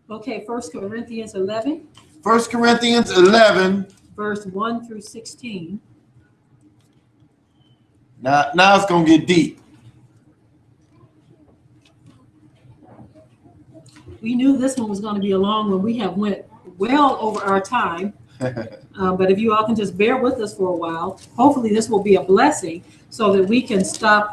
Okay, First Corinthians 11, 1 Corinthians 11. verse 1 through 16. Now it's going to get deep. We knew this one was going to be a long one. We have went well over our time. But if you all can just bear with us for a while, hopefully this will be a blessing so that we can stop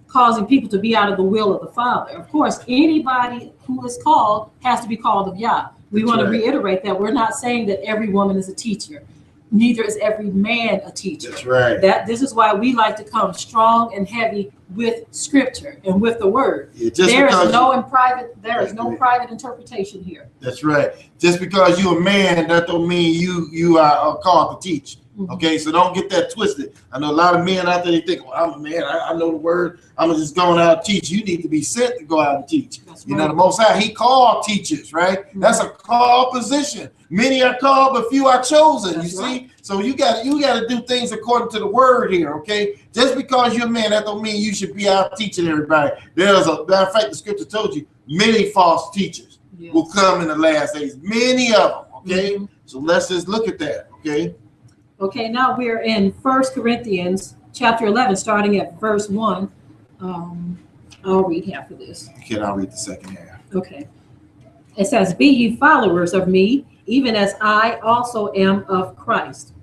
causing people to be out of the will of the Father. Of course, anybody who is called has to be called of Yah. We want to reiterate that we're not saying that every woman is a teacher. Neither is every man a teacher. That's right. This is why we like to come strong and heavy with Scripture and with the Word. Yeah, there is no private interpretation here. That's right. Just because you're a man, that don't mean you are called to teach. Okay, so don't get that twisted. I know a lot of men out there, they think, well, I'm a man, I know the word, I'm just going out and teach. You need to be sent to go out and teach. That's right. The Most High, he called teachers, right? That's a called position. Many are called, but few are chosen. That's see? So you got to do things according to the word here, okay? Just because you're a man, that don't mean you should be out teaching everybody. There's a matter of fact, the scripture told you, many false teachers will come in the last days. Many of them, okay? So let's just look at that, okay? Okay, now we're in 1 Corinthians chapter 11, starting at verse 1. I'll read half of this. Okay, I'll read the second half. Okay. It says, "Be ye followers of me, even as I also am of Christ.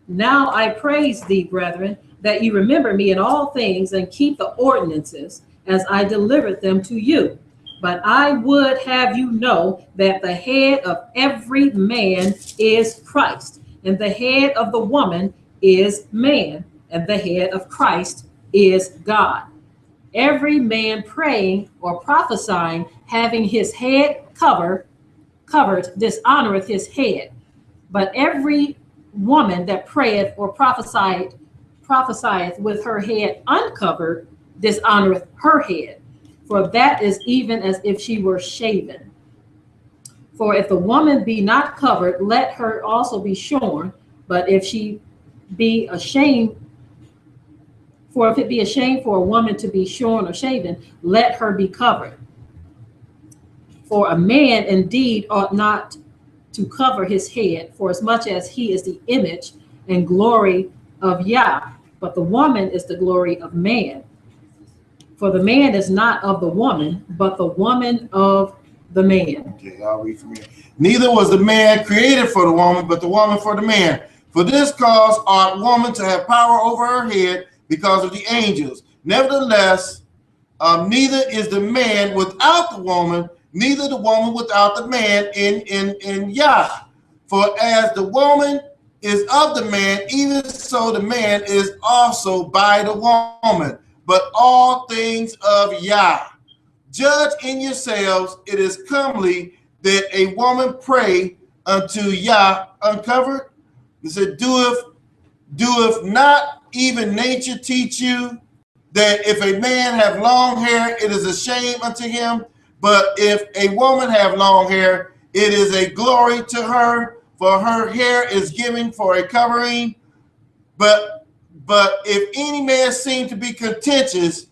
Now I praise thee, brethren, that ye remember me in all things and keep the ordinances as I delivered them to you. But I would have you know that the head of every man is Christ, and the head of the woman is man, and the head of Christ is God. Every man praying or prophesying, having his head covered, dishonoreth his head. But every woman that prayeth or prophesieth with her head uncovered, dishonoreth her head. For that is even as if she were shaven. For if the woman be not covered, let her also be shorn. But if she be ashamed, for if it be a shame for a woman to be shorn or shaven, let her be covered. For a man indeed ought not to cover his head, for as much as he is the image and glory of Yah, but the woman is the glory of man. For the man is not of the woman, but the woman of the man." Okay, I'll read from here. "Neither was the man created for the woman, but the woman for the man. For this cause ought woman to have power over her head because of the angels. Nevertheless, neither is the man without the woman, neither the woman without the man in Yah. For as the woman is of the man, even so the man is also by the woman. But all things of Yah. Judge in yourselves, it is comely that a woman pray unto Yah uncovered. It said, doeth not even nature teach you that if a man have long hair, it is a shame unto him? But if a woman have long hair, it is a glory to her, for her hair is given for a covering. But if any man seem to be contentious,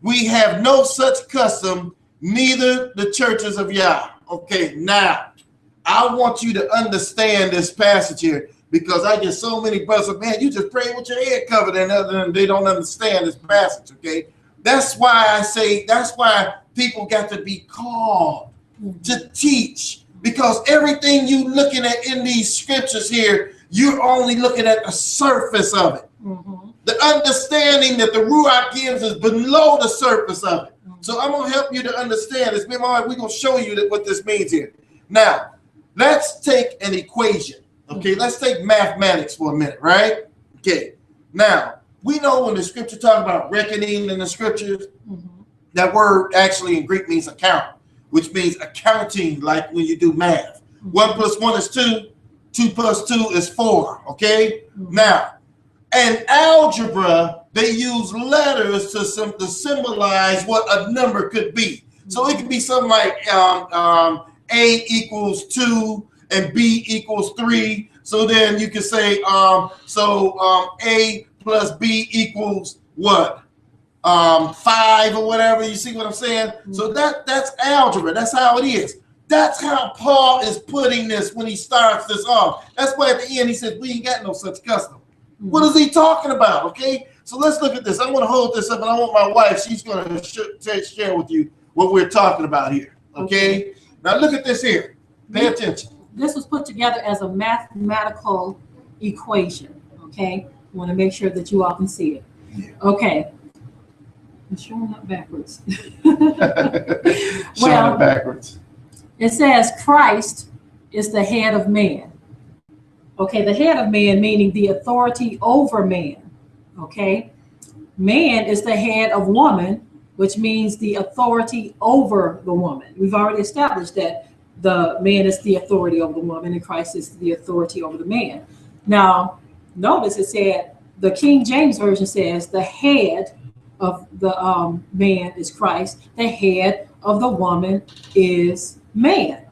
we have no such custom, neither the churches of Yah." Okay, now I want you to understand this passage here, because I get so many brothers, man, you just pray with your head covered, and they don't understand this passage. Okay, that's why I say that's why people got to be called to teach, because everything you looking at in these scriptures here, you're only looking at the surface of it. The understanding that the Ruach gives is below the surface of it. So I'm going to help you to understand this. We're going to show you what this means here. Now, let's take an equation. Okay, let's take mathematics for a minute, right? Okay, now, we know when the scripture talks about reckoning in the scriptures, that word actually in Greek means account, which means accounting, like when you do math. 1 plus 1 is 2. 2 plus 2 is 4, okay? Now, in algebra, they use letters to symbolize what a number could be. So it could be something like A equals 2 and B equals 3. So then you can say, A plus B equals what? 5 or whatever. You see what I'm saying? So that's algebra. That's how it is. That's how Paul is putting this when he starts this off. That's why at the end he says, we ain't got no such custom. What is he talking about? Okay, so let's look at this. I'm going to hold this up, and I want my wife, she's going to share with you what we're talking about here. Okay? Now look at this here. Pay attention. This was put together as a mathematical equation. Okay, I want to make sure that you all can see it. Yeah. Okay. I'm showing up backwards. Showing it backwards. It says Christ is the head of man. Okay, the head of man meaning the authority over man. Okay, man is the head of woman, which means the authority over the woman. We've already established that the man is the authority over the woman and Christ is the authority over the man. Now, notice it said, the King James Version says the head of the man is Christ, the head of the woman is man.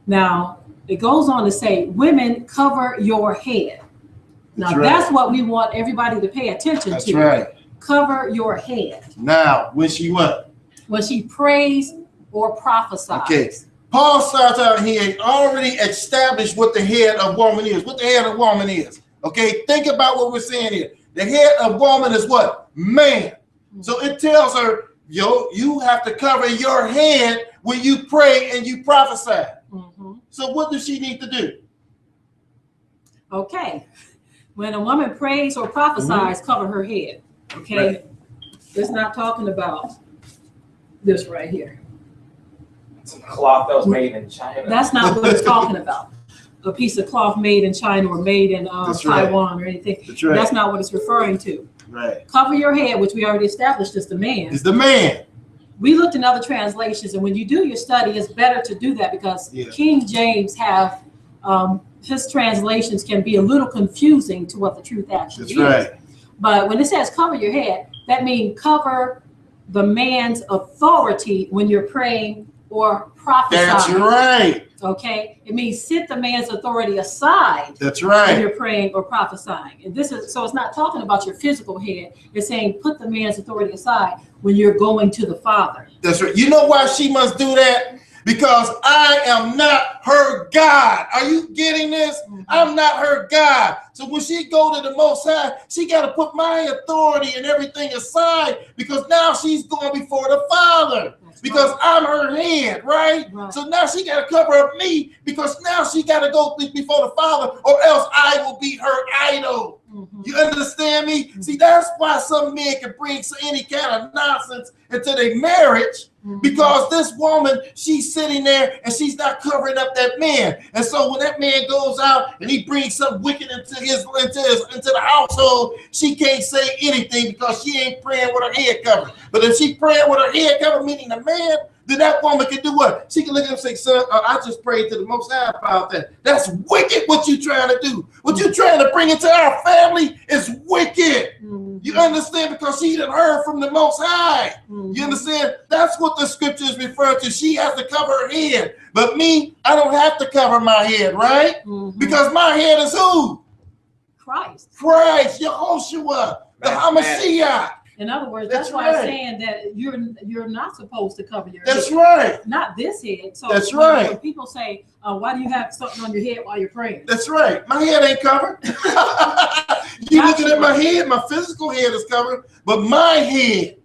Now, it goes on to say, women, cover your head. Now, that's what we want everybody to pay attention to. That's right. Cover your head. Now, when she what? When she prays or prophesies. Okay. Paul starts out here and already established what the head of woman is. What the head of woman is. Okay, think about what we're saying here. The head of woman is what? Man. So it tells her, you have to cover your head when you pray and you prophesy. So what does she need to do? Okay. When a woman prays or prophesies, cover her head. Okay. Right. It's not talking about this right here. It's a cloth that was made in China. That's not what it's talking about. A piece of cloth made in China or made in Taiwan or anything. That's right. That's not what it's referring to. Right. Cover your head, which we already established is the man. It's the man. We looked in other translations, and when you do your study, it's better to do that because King James have his translations can be a little confusing to what the truth actually is. That's right. But when it says cover your head, that means cover the man's authority when you're praying or prophesying. That's right. Okay, it means set the man's authority aside. That's When right. you're praying or prophesying. And this is so it's not talking about your physical head. It's saying put the man's authority aside when you're going to the Father. That's right. You know why she must do that? Because I am not her God. Are you getting this? I'm not her God. So when she go to the Most High, she got to put my authority and everything aside because now she's going before the Father. Because I'm her head, right? So now she got to cover up me because now she got to go before the Father or else I will be her idol. You understand me? See, that's why some men can bring any kind of nonsense into their marriage because this woman, she's sitting there and she's not covering up that man. And so when that man goes out and he brings some wicked into the household, she can't say anything because she ain't praying with her head covered. But if she praying with her head covered, meaning the man, then that woman can do what? She can look at him and say, son, I just prayed to the Most High about that. That's wicked what you trying to do. What you trying to bring into our family is wicked. You understand? Because she done heard from the Most High. You understand? That's what the scripture is referring to. She has to cover her head. But me, I don't have to cover my head, right? Because my head is who? Christ. Christ, Yehoshua, the Hamashiach. In other words, that's why I'm saying that you're not supposed to cover your head. That's right. Not this head. So that's right. When people say, why do you have something on your head while you're praying? That's right. My head ain't covered. You looking at my head, my physical head is covered, but my head,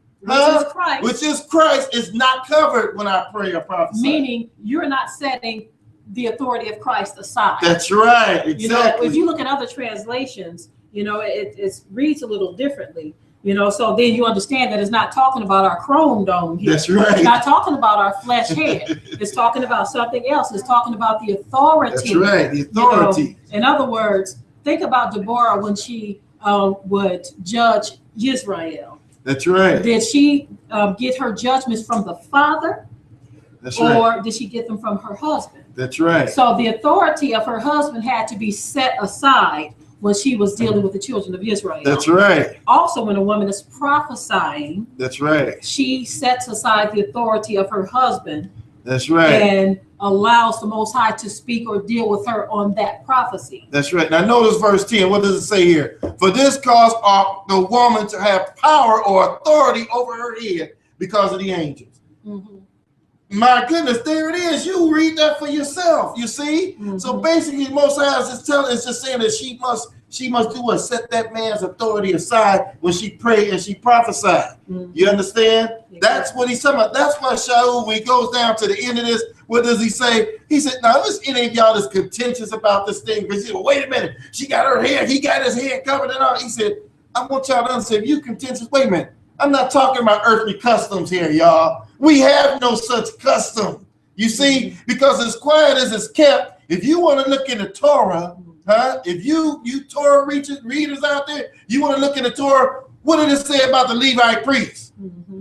which is Christ, is not covered when I pray or prophesy. Meaning you're not setting the authority of Christ aside. That's right. Exactly. You know, if you look at other translations, you know, it reads a little differently. You know, so then you understand that it's not talking about our chrome dome here. That's right. It's not talking about our flesh head. It's talking about something else. It's talking about the authority. That's right, the authority. You know? In other words, think about Deborah when she would judge Israel. That's right. Did she get her judgments from the Father? That's right. Or did she get them from her husband? That's right. So the authority of her husband had to be set aside when she was dealing with the children of Israel. That's right. Also, when a woman is prophesying, that's right, she sets aside the authority of her husband That's right. And allows the Most High to speak or deal with her on that prophecy. That's right. Now notice verse 10. What does it say here? For this cause ought the woman to have power or authority over her head because of the angels. Mm-hmm. My goodness, there it is. You read that for yourself. You see? Mm-hmm. So basically, most High is telling, it's just saying that she must do what? Set that man's authority aside when she prayed and she prophesied. Mm-hmm. You understand? Exactly. That's what he's talking about. That's why Shaul, when he goes down to the end of this, what does he say? He said, now listen, any of y'all that's contentious about this thing, because he said, well, wait a minute, she got her hair, he got his hair covered and all. He said, I want y'all to understand, if you contentious, wait a minute. I'm not talking about earthly customs here, y'all. We have no such custom. You see, because as quiet as it's kept, if you want to look in the Torah, if you Torah readers out there, you want to look in the Torah, what did it say about the Levite priests? Mm-hmm.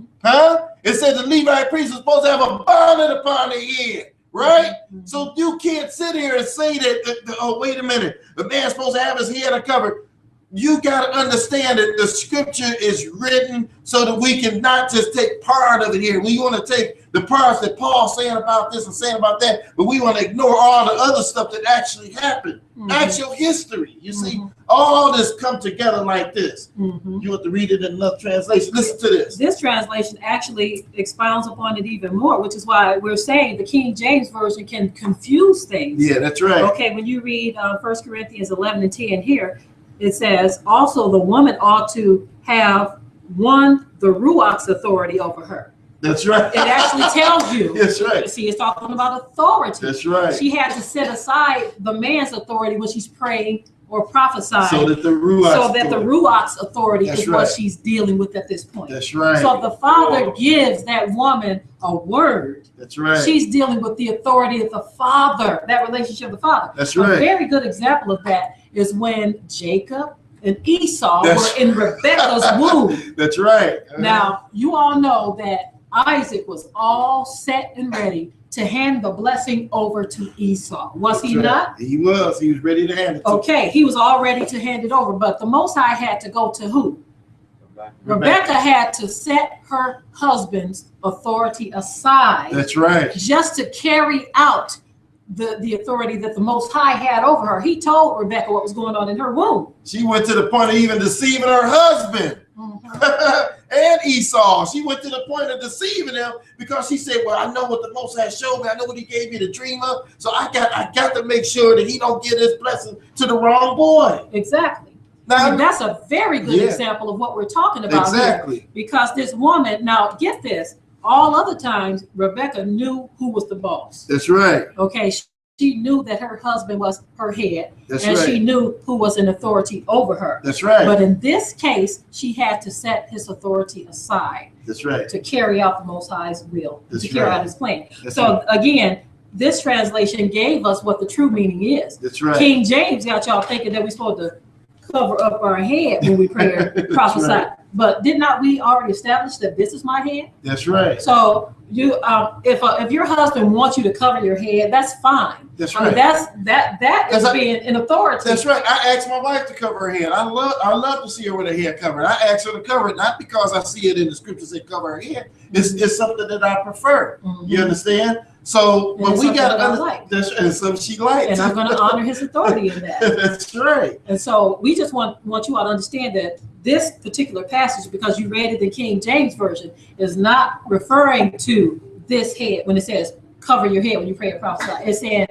It said the Levite priest is supposed to have a bonnet upon their head, right? Mm-hmm. So you can't sit here and say that, oh, wait a minute, the man's supposed to have his head uncovered. You got to understand that the scripture is written so that we can not just take part of it here. We want to take the parts that Paul's saying about this and saying about that, but we want to ignore all the other stuff that actually happened. Mm-hmm. Actual history. You see, all this come together like this. Mm-hmm. You have to read it in another translation. Listen to this. This translation actually expounds upon it even more, which is why we're saying the King James Version can confuse things. Yeah, that's right. Okay, when you read 1 Corinthians 11 and 10 here, it says, also the woman ought to have the Ruach's authority over her. That's right. It actually tells you. That's right. See, it's talking about authority. That's right. She had to set aside the man's authority when she's praying or prophesying. So that the Ruach's authority That's is right. what she's dealing with at this point. That's right. So the Father gives that woman a word. That's right. She's dealing with the authority of the Father, that relationship with the Father. That's right. A very good example of that is when Jacob and Esau were in Rebekah's womb. That's right. Now, you all know that Isaac was all set and ready to hand the blessing over to Esau. Was he not? He was. He was ready to hand it to Okay, he was all ready to hand it over, but the Most High had to go to who? Rebekah had to set her husband's authority aside. That's right. Just to carry out the authority that the Most High had over her. He told Rebekah what was going on in her womb. She went to the point of even deceiving her husband. And Esau. She went to the point of deceiving him because she said, well, I know what the Most High showed me. I know what he gave me the dream of. So I got to make sure that he don't give his blessing to the wrong boy. Exactly. Now, And that's a very good example of what we're talking about exactly. here. Because this woman, now get this, all other times, Rebekah knew who was the boss. That's right. Okay, she knew that her husband was her head. That's and right. she knew who was in authority over her. That's right. But in this case, she had to set his authority aside. That's right. To carry out the Most High's will, That's to carry right. out his plan. That's So again, this translation gave us what the true meaning is. That's right. King James got y'all thinking that we're supposed to cover up our head when we pray or prophesy. Right. But did not we already establish that this is my head? That's right. So you, if your husband wants you to cover your head, that's fine. That's I mean, right. that is being in authority. That's right. I asked my wife to cover her head. I love to see her with her hair covered. I asked her to cover it, not because I see it in the scriptures that cover her head. It's something that I prefer. Mhm. You understand? So, And but it's we something got that I to like. and something she likes. And I'm going to honor his authority in that. That's right. And so we just want you all to understand that this particular passage, because you read it in King James Version, is not referring to this head when it says cover your head when you pray and prophesy. It's saying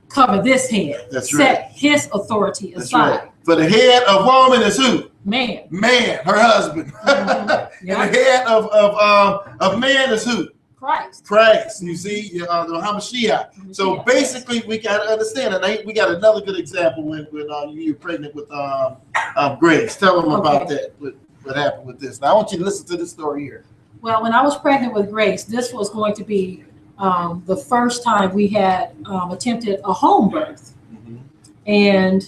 cover this head. That's Set right. his authority That's aside. right. For the head of woman is who? Man. Man, her husband. Mhm. Yeah. And the head of man is who? Christ. Christ. You see, the Hamashiach. So Yeah. basically, we got to understand, and we got another good example when you're pregnant with Grace. Tell them about that. What happened with this? Now I want you to listen to this story here. Well, when I was pregnant with Grace, this was going to be the first time we had attempted a home birth. Mm-hmm. And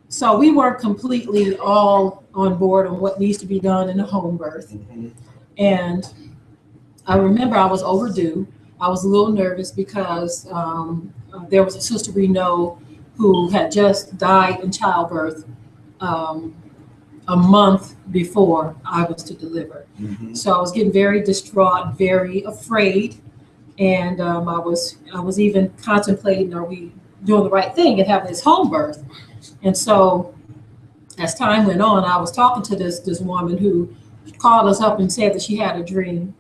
so we weren't completely all on board on what needs to be done in a home birth. Mm-hmm. And I remember I was overdue. I was a little nervous because there was a sister we know who had just died in childbirth a month before I was to deliver. Mm-hmm. So I was getting very distraught, very afraid. And I was even contemplating, are we doing the right thing and having this home birth? And so as time went on, I was talking to this woman who called us up and said that she had a dream.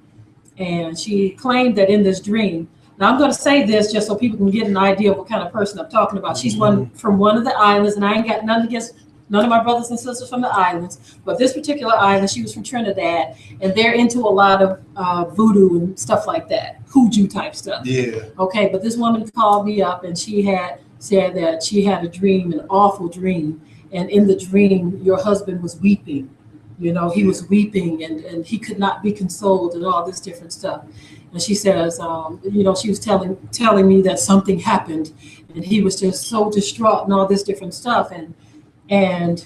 And she claimed that in this dream, now I'm going to say this just so people can get an idea of what kind of person I'm talking about. She's from one of the islands, and I ain't got nothing against none of my brothers and sisters from the islands, but this particular island, she was from Trinidad, and they're into a lot of voodoo and stuff like that, hoodoo type stuff. Yeah. Okay, but this woman called me up, and she had said that she had a dream, an awful dream, and in the dream, your husband was weeping. You know, he was weeping, and he could not be consoled, and all this different stuff. And she says, you know, she was telling me that something happened, and he was just so distraught and all this different stuff. And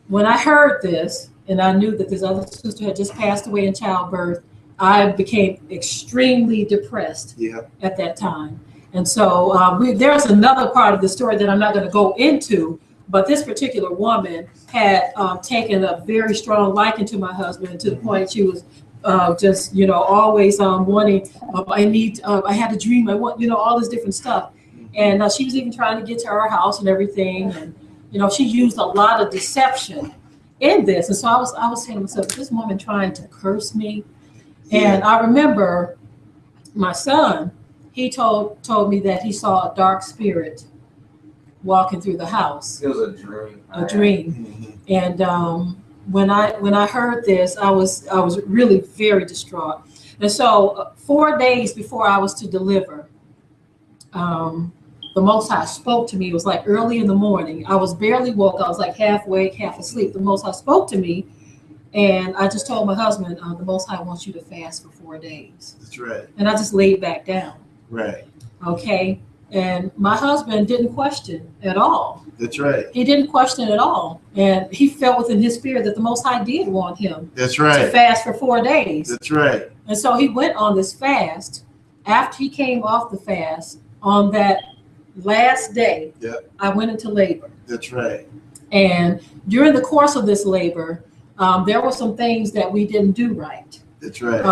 when I heard this, and I knew that this other sister had just passed away in childbirth, I became extremely depressed at that time. And so there's another part of the story that I'm not going to go into, but this particular woman had taken a very strong liking to my husband, to the point she was just, you know, always wanting, I had a dream, I want, you know, all this different stuff. And she was even trying to get to our house and everything. And, you know, she used a lot of deception in this. And so I was saying to myself, this woman trying to curse me. And I remember my son, he told me that he saw a dark spirit walking through the house. It was a dream. A dream. And when I heard this, I was really very distraught. And so 4 days before I was to deliver, the Most High spoke to me. It was like early in the morning. I was barely woke. I was like half awake, half asleep. The Most High spoke to me, and I just told my husband, the Most High wants you to fast for 4 days. That's right. And I just laid back down. Right. Okay. And my husband didn't question at all. That's right. He didn't question at all. And he felt within his spirit that the Most High did want him That's right. to fast for 4 days. That's right. And so he went on this fast. After he came off the fast, on that last day, I went into labor. That's right. And during the course of this labor, there were some things that we didn't do right. That's right.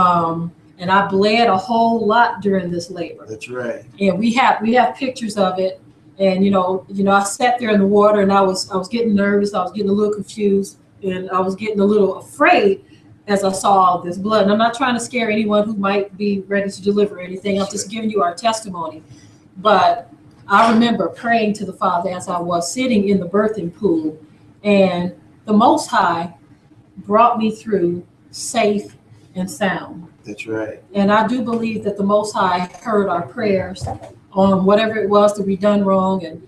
And I bled a whole lot during this labor. That's right. And we have pictures of it. And you know, I sat there in the water, and I was getting nervous. I was getting a little confused, and I was getting a little afraid as I saw all this blood. And I'm not trying to scare anyone who might be ready to deliver anything. I'm just giving you our testimony. But I remember praying to the Father as I was sitting in the birthing pool, and the Most High brought me through safe and sound. That's right. And I do believe that the Most High heard our prayers on whatever it was that we done wrong, and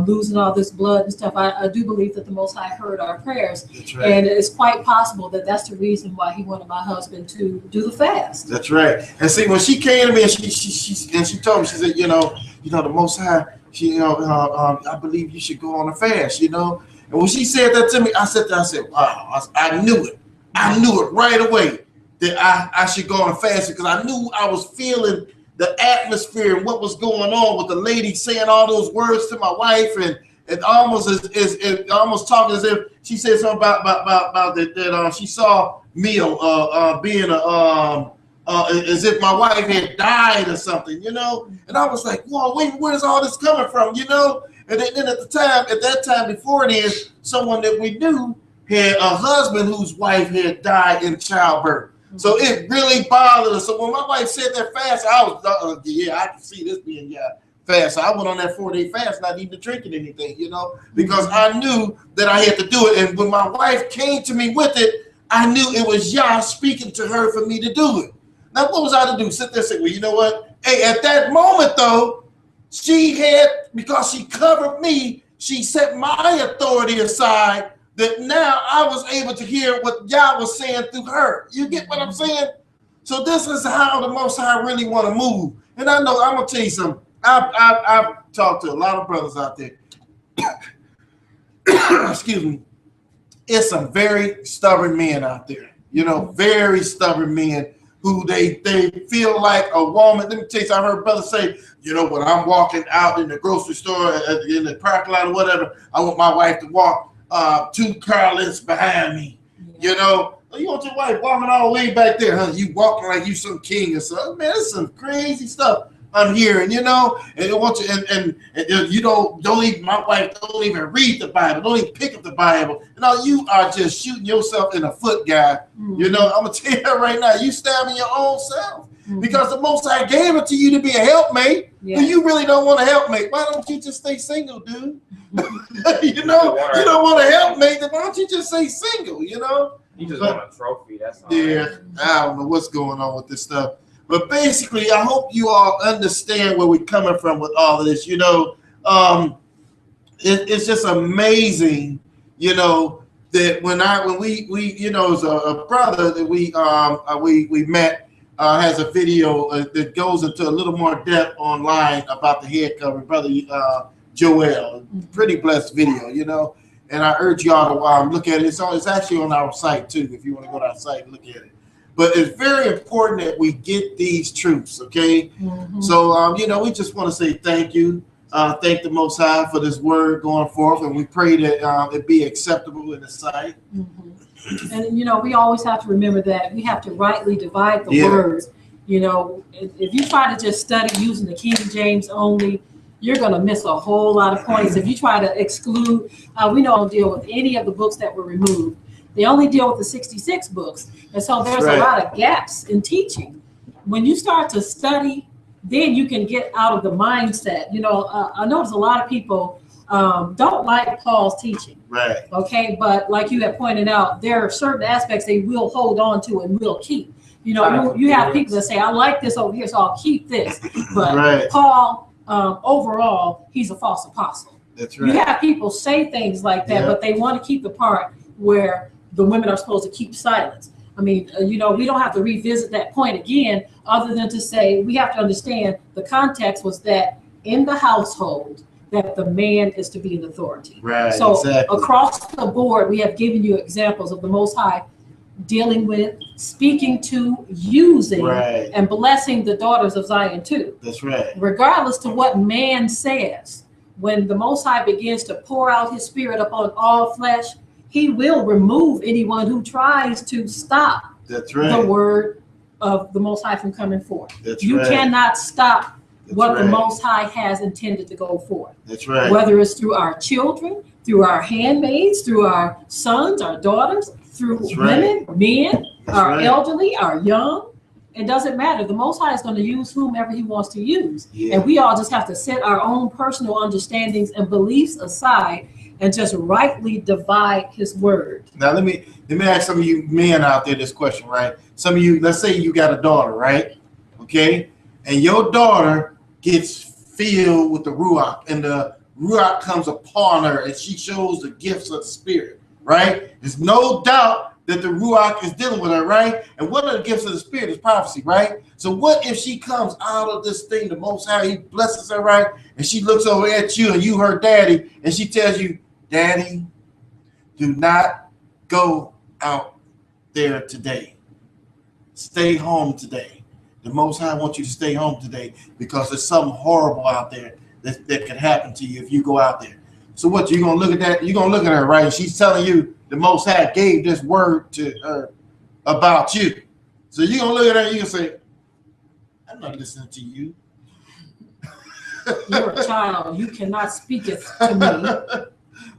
losing all this blood and stuff. I do believe that the Most High heard our prayers. That's right. And it's quite possible that that's the reason why he wanted my husband to do the fast. That's right. And see, when she came to me and she told me, she said, you know, the Most High, I believe you should go on a fast, you know. And when she said that to me, I said, wow, I knew it. I knew it right away that I should go on a fast, because I knew I was feeling the atmosphere and what was going on with the lady saying all those words to my wife, and it almost almost talking as if she said something about that she saw me being as if my wife had died or something, you know. And I was like, whoa, where's all this coming from, you know? And then at that time before then, someone that we knew had a husband whose wife had died in childbirth. So it really bothered us. So when my wife said that fast, I was, I can see this being fast. So I went on that 4-day fast, not even drinking anything, you know, because I knew that I had to do it. And when my wife came to me with it, I knew it was Yah speaking to her for me to do it. Now, what was I to do? Sit there and say, well, you know what? Hey, at that moment, though, she had, because she covered me, she set my authority aside, that now I was able to hear what Yah was saying through her. You get what I'm saying? So this is how the Most High really want to move. And I know, I'm going to tell you something. I've talked to a lot of brothers out there. Excuse me. It's some very stubborn men out there. You know, very stubborn men who they feel like a woman. Let me tell you something. I heard brothers say, you know, when I'm walking out in the grocery store, in the parking lot or whatever, I want my wife to walk 2 car lengths behind me, you know, You want your wife walking all the way back there, huh? You walking like you some king or something. Man, it's some crazy stuff I'm hearing, you know. And it wants you, and you don't even, my wife don't even read the Bible, don't even pick up the Bible. You know, you are just shooting yourself in the foot, guy. You know, I'm gonna tell you right now, you stabbing your own self. Because the Most High gave it to you to be a helpmate. Yeah. You really don't want a helpmate. Why don't you just stay single, dude? You know, you don't want a helpmate. Then why don't you just stay single? You know. You just want a trophy. That's all. Yeah, right. I don't know what's going on with this stuff. But basically, I hope you all understand where we're coming from with all of this. You know, it's just amazing. You know that when we you know, as a brother that we met has a video that goes into a little more depth online about the head covering, brother Joel. Pretty blessed video, you know. And I urge y'all to look at it. It's actually on our site too, if you want to go to our site and look at it. But it's very important that we get these truths, okay? So, you know, we just want to say thank you. Thank the Most High for this word going forth, and we pray that it be acceptable in the sight. And, you know, we always have to remember that we have to rightly divide the words. You know, if you try to just study using the King James only, you're going to miss a whole lot of points. If you try to exclude, we don't deal with any of the books that were removed. They only deal with the 66 books. And so there's a lot of gaps in teaching. When you start to study, then you can get out of the mindset. You know, I notice a lot of people don't like Paul's teaching. Right. Okay. But like you have pointed out, there are certain aspects they will hold on to and will keep. You know, you have people that say, I like this over here, so I'll keep this. But Paul, overall, he's a false apostle. That's right. You have people say things like that, but they want to keep the part where the women are supposed to keep silence. I mean, you know, we don't have to revisit that point again, other than to say we have to understand the context was that in the household that the man is to be an authority. Right. So across the board, we have given you examples of the Most High dealing with, speaking to, using, and blessing the daughters of Zion too. That's right. Regardless to what man says, when the Most High begins to pour out his spirit upon all flesh, he will remove anyone who tries to stop the word of the Most High from coming forth. You cannot stop what the Most High has intended to go forth. That's right. Whether it's through our children, through our handmaids, through our sons, our daughters, through women, men, our elderly, our young. It doesn't matter. The Most High is going to use whomever he wants to use. And we all just have to set our own personal understandings and beliefs aside and just rightly divide his word. Now, let me ask some of you men out there this question, right? Some of you, let's say you got a daughter, right? Okay? And your daughter gets filled with the Ruach, and the Ruach comes upon her, and she shows the gifts of the Spirit, right? There's no doubt that the Ruach is dealing with her, right? And one of the gifts of the Spirit is prophecy, right? So what if she comes out of this thing, the Most High, he blesses her, right? And she looks over at you, and you her daddy, and she tells you, Daddy, do not go out there today. Stay home today. The Most High wants you to stay home today because there's something horrible out there that can happen to you if you go out there. So what, you're going to look at that? You're going to look at her, right? She's telling you the Most High gave this word to her about you. So you're going to look at her and you're going to say, I'm not listening to you. You're a child. You cannot speak it to me.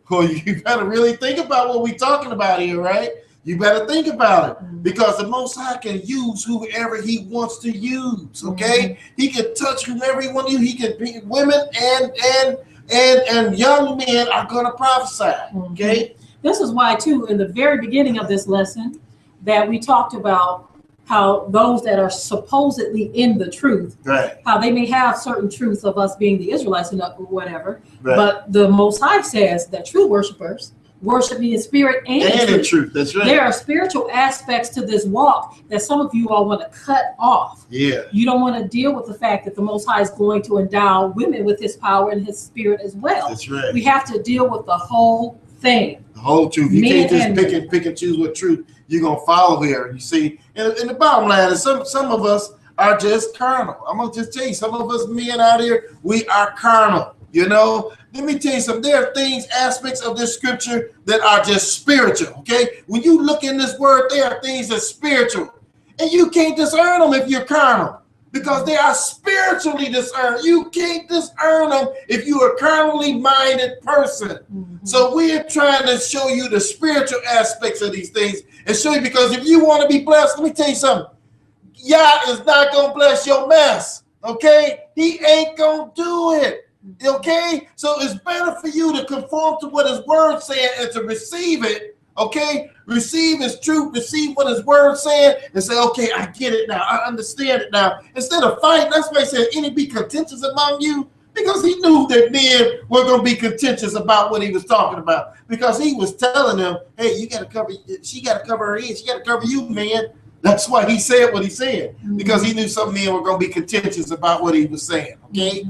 Well, you better really think about what we're talking about here, right? You better think about it, because the Most High can use whoever he wants to use, okay? He can touch whomever he wants to use. He can be women and young men are going to prophesy, okay? This is why, too, in the very beginning of this lesson, that we talked about how those that are supposedly in the truth, how they may have certain truths of us being the Israelites and whatever, but the Most High says that true worshipers worship me in spirit and in truth. That's right. There are spiritual aspects to this walk that some of you all want to cut off. Yeah. You don't want to deal with the fact that the Most High is going to endow women with his power and his spirit as well. That's right. We have to deal with the whole thing. The whole truth. You can't just pick and choose what truth you're going to follow here. You see, and the bottom line is some of us are just carnal. I'm going to just tell you, some of us men out here, we are carnal. You know, let me tell you something. There are things, aspects of this scripture that are just spiritual. Okay, when you look in this word, there are things that's spiritual, and you can't discern them if you're carnal, because they are spiritually discerned. You can't discern them if you are a carnally minded person. So we're trying to show you the spiritual aspects of these things and show you, because if you want to be blessed, let me tell you something. Yah is not gonna bless your mess. Okay, he ain't gonna do it. Okay, so it's better for you to conform to what his word saying and to receive it. Okay, receive his truth, receive what his word saying, and say, okay, I get it now, I understand it now. Instead of fighting, that's why he said, any be contentious among you, because he knew that men were going to be contentious about what he was talking about, because he was telling them, hey, you got to cover, she got to cover her ears, she got to cover you, man. That's why he said what he said, because he knew some men were going to be contentious about what he was saying. Okay.